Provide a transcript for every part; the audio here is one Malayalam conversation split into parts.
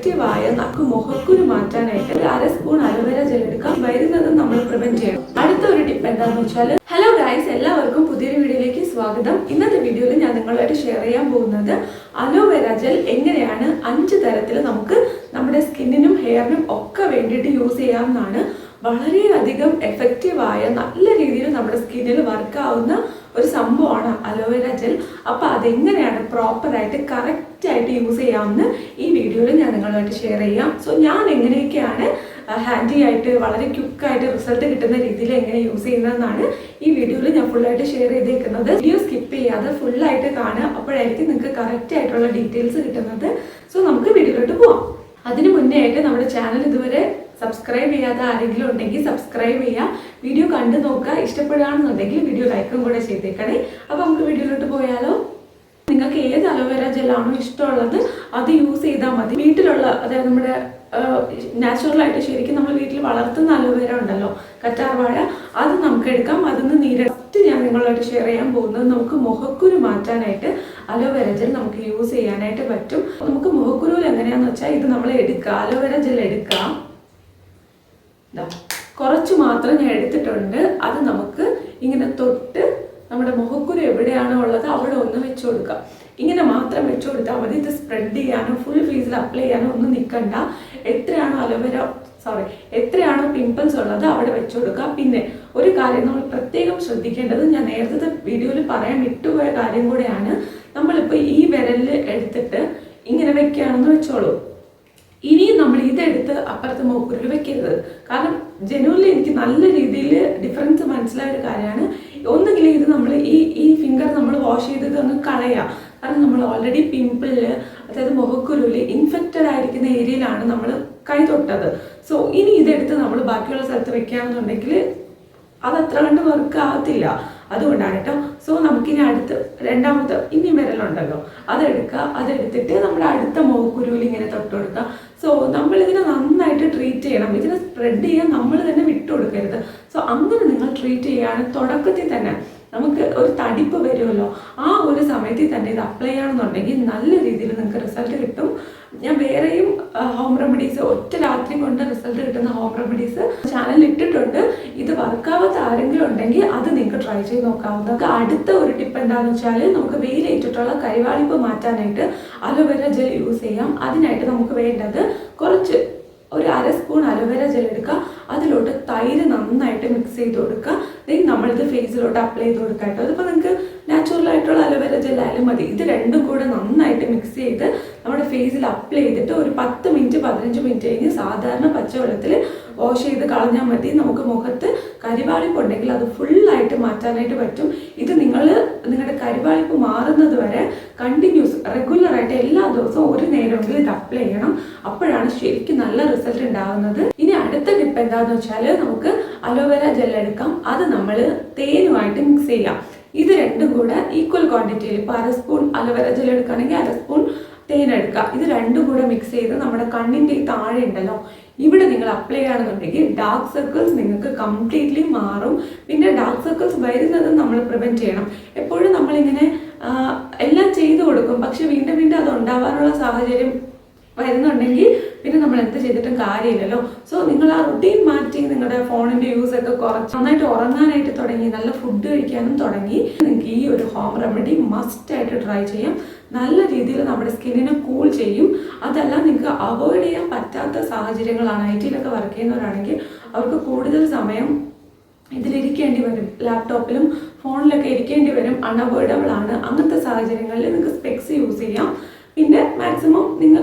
എഫക്റ്റീവായ നമുക്ക് മുഖക്കുരു മാറ്റാനായിട്ട് ഒരു അര സ്പൂൺ അലോവേര ജെൽ എടുക്കാം. വരുന്നത് നമ്മൾ പ്രിവെന്റ് ചെയ്യണം. അടുത്ത ഒരു ടിപ്പ് എന്താണെന്ന് വെച്ചാൽ, ഹലോ ഗൈസ്, എല്ലാവർക്കും പുതിയൊരു വീഡിയോയിലേക്ക് സ്വാഗതം. ഇന്നത്തെ വീഡിയോയിൽ ഞാൻ നിങ്ങളുമായിട്ട് ഷെയർ ചെയ്യാൻ പോകുന്നത് അലോവേര ജെൽ എങ്ങനെയാണ് 5 തരത്തിൽ നമുക്ക് നമ്മുടെ സ്കിന്നിനും ഹെയറിനും ഒക്കെ വേണ്ടിയിട്ട് യൂസ് ചെയ്യാവുന്നതാണ്. വളരെയധികം എഫക്റ്റീവായ നല്ല രീതിയിൽ നമ്മുടെ സ്കിന്നിൽ വർക്കാവുന്ന ഒരു സംഭവമാണ് അലോവേര ജെൽ. അപ്പോൾ അതെങ്ങനെയാണ് പ്രോപ്പറായിട്ട് കറക്റ്റായിട്ട് യൂസ് ചെയ്യാമെന്ന് ഈ വീഡിയോയിൽ ഞാൻ നിങ്ങളുമായിട്ട് ഷെയർ ചെയ്യാം. സോ ഞാൻ എങ്ങനെയൊക്കെയാണ് ഹാൻഡി ആയിട്ട് വളരെ ക്വിക്കായിട്ട് റിസൾട്ട് കിട്ടുന്ന രീതിയിൽ എങ്ങനെ യൂസ് ചെയ്യുന്നതെന്നാണ് ഈ വീഡിയോയിൽ ഞാൻ ഫുള്ളായിട്ട് ഷെയർ ചെയ്തേക്കുന്നത്. വീഡിയോ സ്കിപ്പ് ചെയ്യാതെ ഫുള്ളായിട്ട് കാണുക, അപ്പോഴായിരിക്കും നിങ്ങൾക്ക് കറക്റ്റ് ആയിട്ടുള്ള ഡീറ്റെയിൽസ് കിട്ടുന്നത്. സോ നമുക്ക് വീഡിയോയിലോട്ട് പോവാം. അതിന് മുന്നേ ആയിട്ട് നമ്മുടെ ചാനൽ ഇതുവരെ സബ്സ്ക്രൈബ് ചെയ്യാതെ ആരെങ്കിലും ഉണ്ടെങ്കിൽ സബ്സ്ക്രൈബ് ചെയ്യുക. വീഡിയോ കണ്ടു നോക്കുക. ഇഷ്ടപ്പെടുകയാണെന്നുണ്ടെങ്കിൽ വീഡിയോ ലൈക്കും കൂടെ ചെയ്തേക്കണേ. അപ്പോൾ നമുക്ക് വീഡിയോയിലോട്ട് പോയാലോ? നിങ്ങൾക്ക് ഏത് അലോവേര ജെല്ലാണോ ഇഷ്ടമുള്ളത് അത് യൂസ് ചെയ്താൽ മതി. വീട്ടിലുള്ള, അതായത് നമ്മുടെ നാച്ചുറലായിട്ട് ശരിക്കും നമ്മൾ വീട്ടിൽ വളർത്തുന്ന അലോവേര ഉണ്ടല്ലോ, കറ്റാർവാഴ, അത് നമുക്ക് എടുക്കാം. അതിന്ന് നീരെടുത്ത് ഞാൻ നിങ്ങളായിട്ട് ഷെയർ ചെയ്യാൻ പോകുന്നത് നമുക്ക് മുഖക്കുരു മാറ്റാനായിട്ട് അലോവേര ജെൽ നമുക്ക് യൂസ് ചെയ്യാനായിട്ട് പറ്റും. നമുക്ക് മുഖക്കുരുവിൽ എങ്ങനെയാണെന്ന് വെച്ചാൽ, ഇത് നമ്മൾ എടുക്കുക, അലോവേര ജെൽ എടുക്കുക. കുറച്ച് മാത്രം ഞാൻ എടുത്തിട്ടുണ്ട്. അത് നമുക്ക് ഇങ്ങനെ തൊട്ട് നമ്മുടെ മുഖക്കുരു എവിടെയാണോ ഉള്ളത് അവിടെ ഒന്ന് വെച്ച് കൊടുക്കാം. ഇങ്ങനെ മാത്രം വെച്ച് കൊടുത്താൽ മതി. ഇത് സ്പ്രെഡ് ചെയ്യാനോ ഫുൾ ഫേസിൽ അപ്ലൈ ചെയ്യാനോ ഒന്നും നിൽക്കണ്ട. എത്രയാണോ പിമ്പിൾസ് ഉള്ളത് അവിടെ വെച്ച് കൊടുക്കുക. പിന്നെ ഒരു കാര്യം നമ്മൾ പ്രത്യേകം ശ്രദ്ധിക്കേണ്ടത്, ഞാൻ നേരത്തെ വീഡിയോയിൽ പറയാൻ വിട്ടുപോയ കാര്യം കൂടെയാണ്. നമ്മളിപ്പോൾ ഈ വിരലിൽ എടുത്തിട്ട് ഇങ്ങനെ വെക്കുകയാണെന്ന് വെച്ചോളൂ. ഇനിയും നമ്മൾ ഇതെടുത്ത് അപ്പുറത്ത് മുഖക്കുരുവിൽ വെക്കരുത്. കാരണം ജനുവലി എനിക്ക് നല്ല രീതിയിൽ ഡിഫറൻസ് മനസ്സിലായ ഒരു കാര്യമാണ്. ഒന്നുകിൽ ഇത് നമ്മൾ ഈ ഫിംഗർ നമ്മൾ വാഷ് ചെയ്തത് അങ്ങ് കളയാം. കാരണം നമ്മൾ ഓൾറെഡി പിമ്പിളിൽ, അതായത് മുഖക്കുരുവിൽ ഇൻഫെക്റ്റഡ് ആയിരിക്കുന്ന ഏരിയയിലാണ് നമ്മൾ കൈ തൊട്ടത്. സോ ഇനി ഇതെടുത്ത് നമ്മൾ ബാക്കിയുള്ള സ്ഥലത്ത് വെക്കുകയാണെന്നുണ്ടെങ്കിൽ അത് അത്ര കണ്ട് വർക്ക് ആകത്തില്ല. അതുകൊണ്ടാണ് കേട്ടോ. സോ നമുക്കിനി രണ്ടാമത്തെ ഇനി വിരലുണ്ടല്ലോ, അതെടുക്കുക. അതെടുത്തിട്ട് നമ്മുടെ അടുത്ത മുഖക്കുരുവിൽ ഇങ്ങനെ തൊട്ട് കൊടുക്കുക. സോ നമ്മളിതിനെ നന്നായിട്ട് ട്രീറ്റ് ചെയ്യണം. ഇതിനെ സ്പ്രെഡ് ചെയ്യാൻ നമ്മൾ തന്നെ വിട്ടുകൊടുക്കരുത്. സോ അങ്ങനെ നിങ്ങൾ ട്രീറ്റ് ചെയ്യുകയാണ് തുടക്കത്തിൽ തന്നെ നമുക്ക് ഒരു തടിപ്പ് വരുമല്ലോ, ആ ഒരു സമയത്തിൽ തന്നെ ഇത് അപ്ലൈ ചെയ്യണമെന്നുണ്ടെങ്കിൽ നല്ല രീതിയിൽ നിങ്ങൾക്ക് റിസൾട്ട് കിട്ടും. ഞാൻ വേറെയും ഹോം റെമഡീസ്, ഒറ്റ രാത്രി കൊണ്ട് റിസൾട്ട് കിട്ടുന്ന ഹോം റെമഡീസ് ചാനലിൽ ഇട്ടിട്ടുണ്ട്. ഇത് വർക്കാവാത്ത ആരെങ്കിലും ഉണ്ടെങ്കിൽ അത് നിങ്ങൾക്ക് ട്രൈ ചെയ്ത് നോക്കാവുന്ന. അടുത്ത ഒരു ടിപ്പ് എന്താണെന്ന് വെച്ചാൽ, നമുക്ക് വെയിലേറ്റിട്ടുള്ള കരിവാളിപ്പ് മാറ്റാനായിട്ട് അലോവേര ജെൽ യൂസ് ചെയ്യാം. അതിനായിട്ട് നമുക്ക് വേണ്ടത് ഒരു അര സ്പൂൺ അലോവേര ജെൽ എടുക്കുക. അതിലോട്ട് തൈര് നന്നായിട്ട് മിക്സ് ചെയ്ത് കൊടുക്കുക. ദെൻ നമ്മളിത് ഫേസിലോട്ട് അപ്ലൈ ചെയ്ത് കൊടുക്കുക കേട്ടോ. അതിപ്പോൾ നിങ്ങൾക്ക് നാച്ചുറൽ ആയിട്ടുള്ള അലോവേര ജെൽ ആയാലും മതി. ഇത് രണ്ടും കൂടെ നന്നായിട്ട് മിക്സ് ചെയ്ത് നമ്മുടെ ഫേസിൽ അപ്ലൈ ചെയ്തിട്ട് ഒരു 10 മിനിറ്റ് 15 മിനിറ്റ് കഴിഞ്ഞ് സാധാരണ പച്ചവെള്ളത്തിൽ വാഷ് ചെയ്ത് കളഞ്ഞാൽ മതി. നമുക്ക് മുഖത്ത് കരിവാളിപ്പ് ഉണ്ടെങ്കിൽ അത് ഫുള്ളായിട്ട് മാറ്റാനായിട്ട് പറ്റും. ഇത് നിങ്ങളുടെ കരിവാളിപ്പ് മാറുന്നത് വരെ കണ്ടിന്യൂസ് റെഗുലറായിട്ട് എല്ലാ ദിവസവും ഒരു നേരമെങ്കിലും ഇത് അപ്ലൈ ചെയ്യണം. അപ്പോഴാണ് ശരിക്കും നല്ല റിസൾട്ട് ഉണ്ടാകുന്നത്. ഇനി അടുത്ത ടിപ്പ് എന്താണെന്ന് വെച്ചാൽ, നമുക്ക് അലോവേര ജെൽ എടുക്കാം. അത് നമ്മൾ തേനുമായിട്ട് മിക്സ് ചെയ്യാം. ഇത് രണ്ടും കൂടെ ഈക്വൽ ക്വാണ്ടിറ്റിയിൽ, ഇപ്പോൾ അര സ്പൂൺ അലോവേര ജെൽ എടുക്കുകയാണെങ്കിൽ അര സ്പൂൺ തേൻ എടുക്കുക. ഇത് രണ്ടും കൂടെ മിക്സ് ചെയ്ത് നമ്മുടെ കണ്ണിൻ്റെ ഈ താഴെ ഉണ്ടല്ലോ, ഇവിടെ നിങ്ങൾ അപ്ലൈ ചെയ്യുകയാണെന്നുണ്ടെങ്കിൽ ഡാർക്ക് സർക്കിൾസ് നിങ്ങൾക്ക് കംപ്ലീറ്റ്ലി മാറും. പിന്നെ ഡാർക്ക് സർക്കിൾസ് വരുന്നത് നമ്മൾ പ്രിവെൻറ്റ് ചെയ്യണം. എപ്പോഴും നമ്മളിങ്ങനെ എല്ലാം ചെയ്തു കൊടുക്കും, പക്ഷെ വീണ്ടും വീണ്ടും അത് ഉണ്ടാവാനുള്ള സാഹചര്യം വരുന്നുണ്ടെങ്കിൽ പിന്നെ നമ്മൾ എന്ത് ചെയ്തിട്ടും കാര്യമില്ലല്ലോ. സോ നിങ്ങൾ ആ റുട്ടീൻ മാറ്റി നിങ്ങളുടെ ഫോണിൻ്റെ യൂസൊക്കെ കുറച്ച് നന്നായിട്ട് ഉറങ്ങാനായിട്ട് തുടങ്ങി, നല്ല ഫുഡ് കഴിക്കാനും തുടങ്ങി, നിങ്ങൾക്ക് ഈ ഒരു ഹോം റെമഡി മസ്റ്റായിട്ട് ട്രൈ ചെയ്യാം. നല്ല രീതിയിൽ നമ്മുടെ സ്കിന്നിനെ കൂൾ ചെയ്യും. അതല്ല നിങ്ങൾക്ക് അവോയ്ഡ് ചെയ്യാൻ പറ്റാത്ത സാഹചര്യങ്ങളാണ്, IT-ലൊക്കെ വർക്ക് ചെയ്യുന്നവരാണെങ്കിൽ അവർക്ക് കൂടുതൽ സമയം ഇതിലിരിക്കേണ്ടി വരും, ലാപ്ടോപ്പിലും ഫോണിലൊക്കെ ഇരിക്കേണ്ടി വരും, അൺഅവോയ്ഡബിൾ ആണ്. അങ്ങനത്തെ സാഹചര്യങ്ങളിൽ നിങ്ങൾക്ക് സ്പെക്സ് യൂസ് ചെയ്യാം. പിന്നെ മാക്സിമം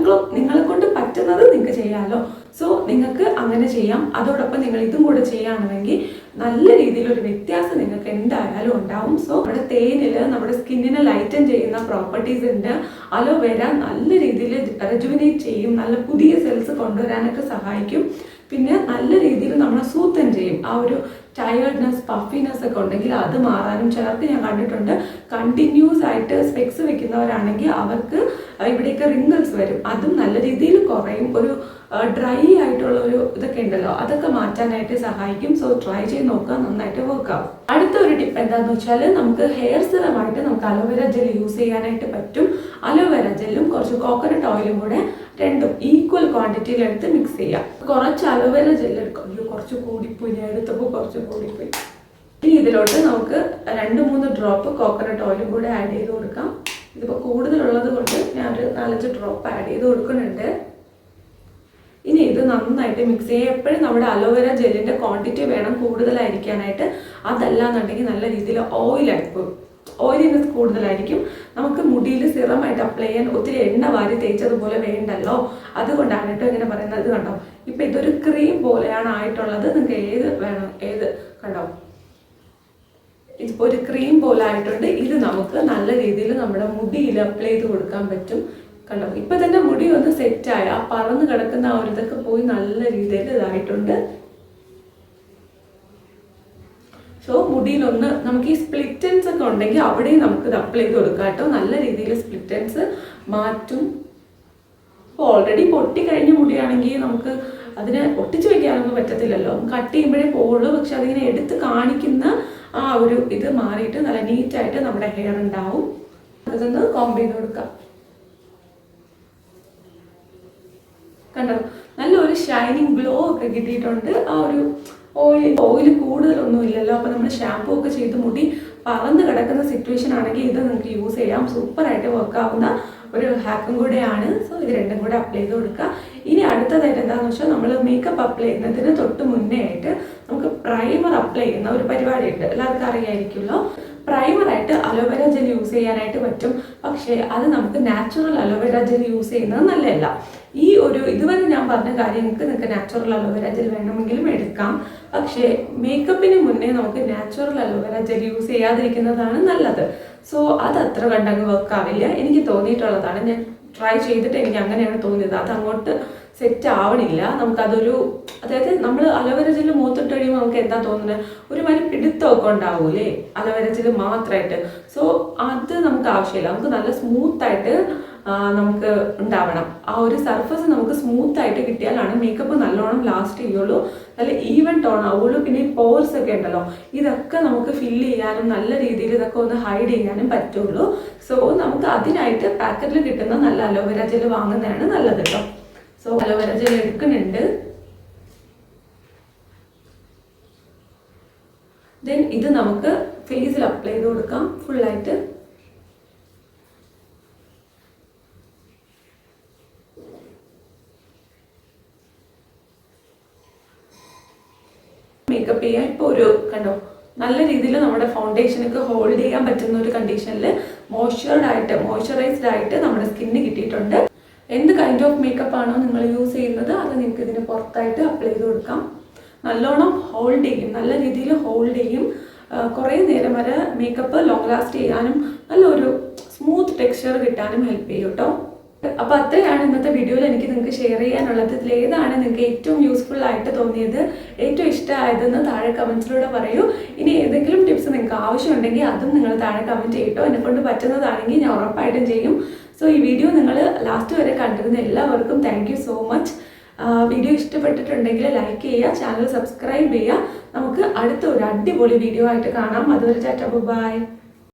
നിങ്ങളെ കൊണ്ട് പറ്റുന്നത് നിങ്ങൾക്ക് ചെയ്യാമല്ലോ. സോ നിങ്ങൾക്ക് അങ്ങനെ ചെയ്യാം. അതോടൊപ്പം നിങ്ങൾ ഇതും കൂടെ ചെയ്യുകയാണെങ്കിൽ നല്ല രീതിയിലൊരു വ്യത്യാസം നിങ്ങൾക്ക് എന്തായാലും ഉണ്ടാവും. സോ നമ്മുടെ തേനിൽ നമ്മുടെ സ്കിന്നിനെ ലൈറ്റൻ ചെയ്യുന്ന പ്രോപ്പർട്ടീസ് ഉണ്ട്. അലോവേര നല്ല രീതിയിൽ റെജുവിനേറ്റ് ചെയ്യും, നല്ല പുതിയ സെൽസ് കൊണ്ടുവരാനൊക്കെ സഹായിക്കും. പിന്നെ നല്ല രീതിയിൽ നമ്മളെ സൂത്തൻ ചെയ്യും. ആ ഒരു ടയേർഡ്നെസ്, പഫിനെസ് ഒക്കെ ഉണ്ടെങ്കിൽ അത് മാറാനും ചിലർക്ക് ഞാൻ കണ്ടിട്ടുണ്ട്. കണ്ടിന്യൂസ് ആയിട്ട് സ്പെക്സ് വെക്കുന്നവരാണെങ്കിൽ അവർക്ക് ഇവിടെയൊക്കെ റിങ്കിൾസ് വരും, അതും നല്ല രീതിയിൽ കുറയും. ഒരു ഡ്രൈ ആയിട്ടുള്ള ഒരു ഇതൊക്കെ ഉണ്ടല്ലോ, അതൊക്കെ മാറ്റാനായിട്ട് സഹായിക്കും. സോ ട്രൈ ചെയ്ത് നോക്കുക, നന്നായിട്ട് വർക്ക് ആവും. അടുത്ത ഒരു ടിപ്പ് എന്താണെന്ന് വെച്ചാൽ, നമുക്ക് ഹെയർ സിറമായിട്ട് നമുക്ക് അലോവേര ജെൽ യൂസ് ചെയ്യാനായിട്ട് പറ്റും. അലോവേര ജെല്ലും കുറച്ച് കോക്കനട്ട് ഓയിലും കൂടെ രണ്ടും ഈക്വൽ ക്വാണ്ടിറ്റിയിലെടുത്ത് മിക്സ് ചെയ്യാം. കുറച്ച് അലോവേര ജെൽ എടുക്കാം. അയ്യോ കുറച്ച് കൂടിപ്പോയി, ഞാൻ എടുത്തപ്പോൾ കുറച്ച് കൂടിപ്പോയി. ഇനി ഇതിലോട്ട് നമുക്ക് 2-3 ഡ്രോപ്പ് കോക്കനട്ട് ഓയിലും കൂടെ ആഡ് ചെയ്ത് കൊടുക്കാം. ഇതിപ്പോൾ കൂടുതലുള്ളത് കൊണ്ട് ഞാൻ ഒരു 4-5 ഡ്രോപ്പ് ആഡ് ചെയ്ത് കൊടുക്കുന്നുണ്ട്. ഇനി ഇത് നന്നായിട്ട് മിക്സ് ചെയ്യുക. എപ്പോഴും നമ്മുടെ അലോവേര ജെല്ലിൻ്റെ ക്വാണ്ടിറ്റി വേണം കൂടുതലായിരിക്കാനായിട്ട്. അതല്ല എന്നുണ്ടെങ്കിൽ നല്ല രീതിയിൽ ഓയിലിനെസ് കൂടുതലായിരിക്കും. നമുക്ക് മുടിയിൽ സിറമായിട്ട് അപ്ലൈ ചെയ്യാൻ ഒത്തിരി എണ്ണ വാരി തേച്ചതുപോലെ വേണ്ടല്ലോ. അതുകൊണ്ടാണ് കേട്ടോ ഇങ്ങനെ പറയുന്നത്. ഇത് കണ്ടോ, ഇപ്പം ഇതൊരു ക്രീം പോലെയാണ് ആയിട്ടുള്ളത്. നിങ്ങൾക്ക് ഏത് കണ്ടോ, ഇതിപ്പോൾ ഒരു ക്രീം പോലെ ആയിട്ടുണ്ട്. ഇത് നമുക്ക് നല്ല രീതിയിൽ നമ്മുടെ മുടിയിൽ അപ്ലൈ ചെയ്ത് കൊടുക്കാൻ പറ്റും. കണ്ടോ, ഇപ്പം തന്നെ മുടി ഒന്ന് സെറ്റായി ആ പറന്ന് കിടക്കുന്ന ആ ഒരു ഇതൊക്കെ പോയി നല്ല രീതിയിൽ ഇതായിട്ടുണ്ട്. സോ മുടിയിലൊന്ന് നമുക്ക് ഈ സ്പ്ലിറ്റൻസ് ഒക്കെ ഉണ്ടെങ്കിൽ അവിടെയും നമുക്ക് ഇത് അപ്ലൈ ചെയ്ത് കൊടുക്കാം കേട്ടോ. നല്ല രീതിയിൽ സ്പ്ലിറ്റൻസ് മാറ്റും. ഇപ്പോൾ ഓൾറെഡി പൊട്ടിക്കഴിഞ്ഞ മുടിയാണെങ്കിൽ നമുക്ക് അതിനെ ഒട്ടിച്ച് വെക്കാനൊന്നും പറ്റത്തില്ലല്ലോ. കട്ട് ചെയ്യുമ്പോഴേ പോവുള്ളൂ. പക്ഷെ അതിങ്ങനെ എടുത്ത് കാണിക്കുന്ന ആ ഒരു ഇത് മാറിയിട്ട് നല്ല നീറ്റായിട്ട് നമ്മുടെ ഹെയർ ഉണ്ടാവും. അതൊന്ന് കോംബ് ചെയ്ത് കൊടുക്കാം. കണ്ടോ, നല്ലൊരു ഷൈനിങ് ഗ്ലോ ഒക്കെ കിട്ടിയിട്ടുണ്ട്. ആ ഒരു ഓയിൽ കൂടുതലൊന്നും ഇല്ലല്ലോ. അപ്പോൾ നമ്മൾ ഷാമ്പൂ ഒക്കെ ചെയ്ത് മുടി പറന്ന് കിടക്കുന്ന സിറ്റുവേഷൻ ആണെങ്കിൽ ഇത് നിങ്ങൾക്ക് യൂസ് ചെയ്യാം. സൂപ്പറായിട്ട് വർക്കാവുന്ന ഒരു ഹാക്കും കൂടെയാണ്. സോ ഇത് രണ്ടും കൂടെ അപ്ലൈ ചെയ്ത് കൊടുക്കുക. ഇനി അടുത്തതായിട്ട് എന്താണെന്ന് വെച്ചാൽ നമ്മൾ മേക്കപ്പ് അപ്ലൈ ചെയ്യുന്നതിന് തൊട്ട് മുന്നേ ആയിട്ട് നമുക്ക് പ്രൈമർ അപ്ലൈ ചെയ്യുന്ന ഒരു പരിപാടിയുണ്ട്. എല്ലാവർക്കും അറിയായിരിക്കുമല്ലോ. പ്രൈമറായിട്ട് അലോവേര ജെൽ യൂസ് ചെയ്യാനായിട്ട് പറ്റും. പക്ഷേ അത് നമുക്ക് നാച്ചുറൽ അലോവേര ജെൽ യൂസ് ചെയ്യുന്നത് നല്ലതല്ല. ഈ ഒരു ഇതുവരെ ഞാൻ പറഞ്ഞ കാര്യങ്ങൾക്ക് നിങ്ങൾക്ക് നാച്ചുറൽ അലോവേര ജെൽ വേണമെങ്കിലും എടുക്കാം. പക്ഷേ മേക്കപ്പിന് മുന്നേ നമുക്ക് നാച്ചുറൽ അലോവേര ജെൽ യൂസ് ചെയ്യാതിരിക്കുന്നതാണ് നല്ലത്. സോ അത് അത്ര കണ്ടങ്ങ് വർക്കാവില്ല. എനിക്ക് തോന്നിയിട്ടുള്ളതാണ്. ഞാൻ ട്രൈ ചെയ്തിട്ട് എനിക്ക് അങ്ങനെയാണ് തോന്നിയത്. അത് അങ്ങോട്ട് സെറ്റ് ആവണില്ല. നമുക്കതൊരു അതായത് നമ്മൾ അലോവേര ജെല്ല് മുഖത്തിട്ട് കഴിയുമ്പോൾ നമുക്ക് എന്താ തോന്നുന്നത്, ഒരുമാതിരി പിടുത്തമൊക്കെ ഉണ്ടാവൂലേ അലോവേര ജെല്ല് മാത്രമായിട്ട്. സോ അത് നമുക്ക് ആവശ്യമില്ല. നമുക്ക് നല്ല സ്മൂത്തായിട്ട് നമുക്ക് ഉണ്ടാവണം. ആ ഒരു സർഫസ് നമുക്ക് സ്മൂത്തായിട്ട് കിട്ടിയാലാണ് മേക്കപ്പ് നല്ലോണം ലാസ്റ്റ് ചെയ്യുള്ളൂ. നല്ല ഈവൻ ടോൺ ആവുള്ളൂ. പിന്നെ ഈ പോർസ് ഒക്കെ ഉണ്ടല്ലോ, ഇതൊക്കെ നമുക്ക് ഫില്ല് ചെയ്യാനും നല്ല രീതിയിൽ ഇതൊക്കെ ഒന്ന് ഹൈഡ് ചെയ്യാനും പറ്റുള്ളൂ. സോ നമുക്ക് അതിനായിട്ട് പാക്കറ്റിൽ കിട്ടുന്ന നല്ല അലോവേര ജെല്ല് വാങ്ങുന്നതാണ് നല്ലത് കേട്ടോ. സോ അലോവേര ജെൽ എടുക്കുന്നുണ്ട്. ദെൻ ഇത് നമുക്ക് ഫേസിൽ അപ്ലൈ ചെയ്ത് കൊടുക്കാം ഫുള്ളായിട്ട്. മേക്കപ്പ് ചെയ്യാൻ ഇപ്പോൾ ഒരു കണ്ടോ നല്ല രീതിയിൽ നമ്മുടെ ഫൗണ്ടേഷനൊക്കെ ഹോൾഡ് ചെയ്യാൻ പറ്റുന്ന ഒരു കണ്ടീഷനിൽ മോയ്സ്ചറൈസ്ഡ് ആയിട്ട് നമ്മുടെ സ്കിന്ന് കിട്ടിയിട്ടുണ്ട്. എന്ത് കൈൻഡ് ഓഫ് മേക്കപ്പ് ആണോ നിങ്ങൾ യൂസ് ചെയ്യുന്നത് അത് നിങ്ങൾക്ക് ഇതിന് പുറത്തായിട്ട് അപ്ലൈ ചെയ്ത് കൊടുക്കാം. നല്ലോണം ഹോൾഡ് ചെയ്യും, നല്ല രീതിയിൽ ഹോൾഡ് ചെയ്യും. കുറേ നേരം വരെ മേക്കപ്പ് ലോങ് ലാസ്റ്റ് ചെയ്യാനും നല്ലൊരു സ്മൂത്ത് ടെക്സ്ചർ കിട്ടാനും ഹെൽപ്പ് ചെയ്യും കേട്ടോ. അപ്പോൾ അത്രയാണ് ഇന്നത്തെ വീഡിയോയിൽ എനിക്ക് നിങ്ങൾക്ക് ഷെയർ ചെയ്യാനുള്ളത്. ഇതിൽ ഏതാണ് നിങ്ങൾക്ക് ഏറ്റവും യൂസ്ഫുൾ ആയിട്ട് തോന്നിയത്, ഏറ്റവും ഇഷ്ടമായതെന്ന് താഴെ കമൻസിലൂടെ പറയൂ. ഇനി ഏതെങ്കിലും ടിപ്സ് നിങ്ങൾക്ക് ആവശ്യമുണ്ടെങ്കിൽ അതും നിങ്ങൾ താഴെ കമൻറ്റ് ചെയ്യട്ടോ. എന്നെക്കൊണ്ട് പറ്റുന്നതാണെങ്കിൽ ഞാൻ ഉറപ്പായിട്ടും ചെയ്യും. സോ ഈ വീഡിയോ നിങ്ങൾ ലാസ്റ്റ് വരെ കണ്ടിരുന്ന എല്ലാവർക്കും thank you so much. Video ഇഷ്ടപ്പെട്ടിട്ടുണ്ടെങ്കിൽ ലൈക്ക് ചെയ്യുക, ചാനൽ സബ്സ്ക്രൈബ് ചെയ്യുക. നമുക്ക് അടുത്ത ഒരു അടിപൊളി വീഡിയോ ആയിട്ട് കാണാം. അതുവരെ ടാറ്റാ ബൈ.